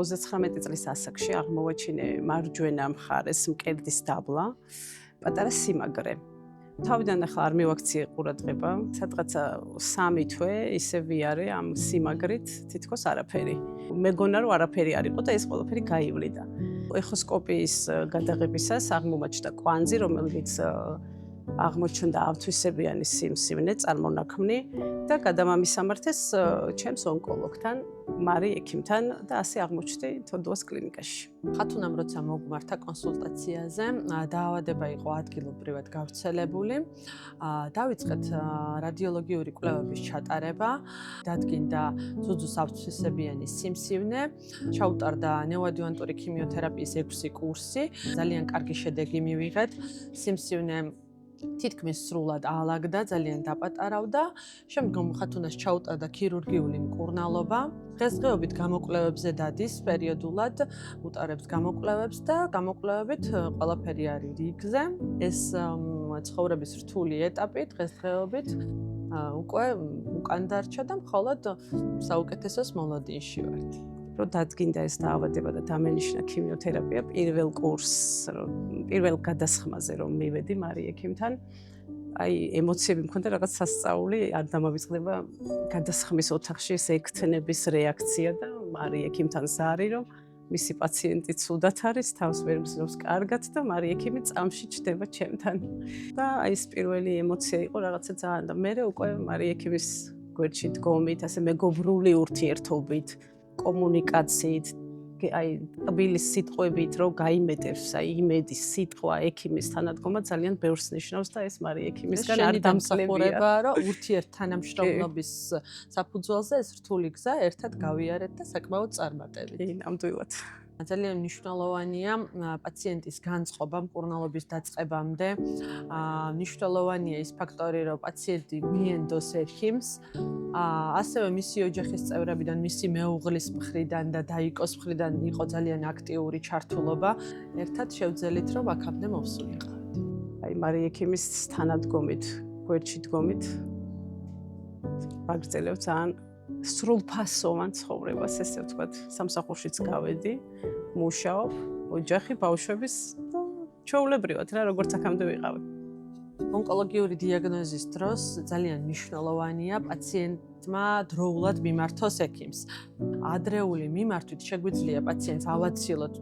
29 წლის ასაკში აღმოვაჩინე მარჯვენა მხარეს მკერდის დაბლა, პატარა სიმაგრე. თავიდან ახლა არ მივაქციე ყურადღება, სადღაცა 3 თვე ისე ვიარე ამ სიმაგრით, თითქოს არაფერი. მეგონა რომ არაფერი არ იყო და ეს ყველაფერი გაივლიდა. ეხოსკოპიის გადაღებისას აღმომაჩნდა კვანძი, რომელიც აღმოჩნდა ავთვისებიანი სიმსივნე, წარმონაქმნი და გადამამისამართეს ჩემს ონკოლოგთან, მარი ექიმთან და ასე აღმოჩნდი თოდუას კლინიკაში. ხათუნამ როცა მოგმართა კონსულტაციაზე, დაავადება იყო ადგილობრივად გავრცელებული. დავიწყეთ რადიოლოგიური კვლევების ჩატარება, დადგინდა ძუძუს ავთვისებიანი სიმსივნე, ჩაუტარდა ნეოადიუვანტური ქიმიოთერაპიის 6 კურსი, ძალიან კარგი შედეგი მივიღეთ. სიმსივნე თითქმის სრულად აალაგდა, ძალიან დაპატარავდა. შემდგომ ხათუნას ჩაუტარდა ქირურგიული მკურნალობა. დღესდღეობით გამოკვლევებზე დადის პერიოდულად, უტარებს გამოკვლევებს და გამოკვლევებით ყველაფერი არის რიგზე. ეს ცხოვრების რთული ეტაპი დღესდღეობით უკვე უკან დარჩა და მხოლოდ საუკეთესოს მოლოდინში ვართ. რომ დადგინდა ეს დაავადება და დამენიშნა ქიმიოთერაპია პირველ გადასხმაზე რომ მივედი მარი ექიმთან, აი ემოციები მქონდა რაღაც სასწაული, არ დამავიწყდება გადასხმის ოთახში ეს ექთნების რეაქცია და მარი ექიმთან ზარი რომ მისი პაციენტი ცუდად არის, თავს ვერ მზნობს კარგად და მარი ექიმი წამში ჩდება ჩემთან. და აი ეს პირველი ემოცია იყო რაღაცა ძალიან და მე უკვე მარი ექიმის გვერდში დგომით, ასე მეგობრული ურთიერთობით კომუნიკაციით, აი ტბილი სიტყვებით რომ გაიმეტებს, აი იმედის სიტყვა ექიმის თანადგომა ძალიან ბევრს ნიშნავს და ეს მარი ექიმისგან არ დამსახურება, რომ ურთიერთთანამშრომლობის საფუძველზე ეს რთული გზა ერთად გავიარეთ და საკმაოდ წარმატებით. ნამდვილად. ძალიან მნიშვნელოვანია პაციენტის განწყობა მკურნალობის დაწყებამდე. მნიშვნელოვანია ის ფაქტორი, რომ პაციენტი მიენდოს ექიმს, ასევე მისი ოჯახის წევრებიდან, მისი მეუღლის მხრიდან და დაიკოს მხრიდან იყო ძალიან აქტიური ჩართულობა. ერთად შევძელით, რომ აქამდე მოვსულიყავით. აი მარი ექიმის თანადგომით, გვერდში დგომით ვაგრძელებ ძალიან სრულფასოვან ცხოვრებას, ესე ვთქვათ, სამსახურშიც გავედი, მუშაობ, ოჯახი, ბავშვების და ჩვეულებრივად რა, როგორც აქამდე ვიყავი. ონკოლოგიური დიაგნოზის დროს ძალიან მნიშვნელოვანია პაციენტმა დროულად მიმართოს ექიმს. ადრეული მიმართვით შეგვიძლია პაციენტს ავაცილოთ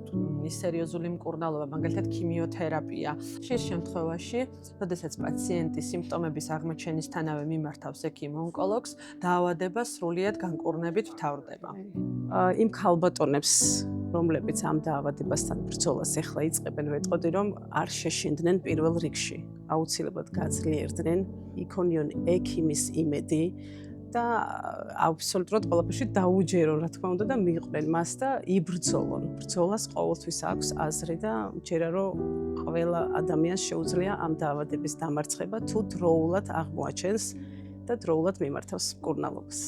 სერიოზული მკურნალობა, მაგალითად ქიმიოთერაპია. ხშირ შემთხვევაში, როდესაც პაციენტი სიმპტომების აღმოჩენისთანავე მიმართავს ექიმ ონკოლოგს, დაავადება სრულიად განკურნებით მთავრდება. იმ ქალბატონებს, რომლებიც ამ დაავადებასთან ბრძოლას ეხლა იწყებენ, ვეტყოდი, რომ არ შეშინდნენ პირველ რიგში. აუცილებლად გაძლიერდნენ, იქონიონ ექიმის იმედი და აბსოლუტურად ყველაფერში დაუჯერონ, რა თქმა უნდა და მიყვნენ მას და იბრძოლონ. ბრძოლას ყოველთვის აქვს აზრი და მჯერა რომ ყველა ადამიანს შეუძლია ამ დაავადების დამარცხება, თუ დროულად აღმოაჩენს და დროულად მიმართავს მკურნალობას.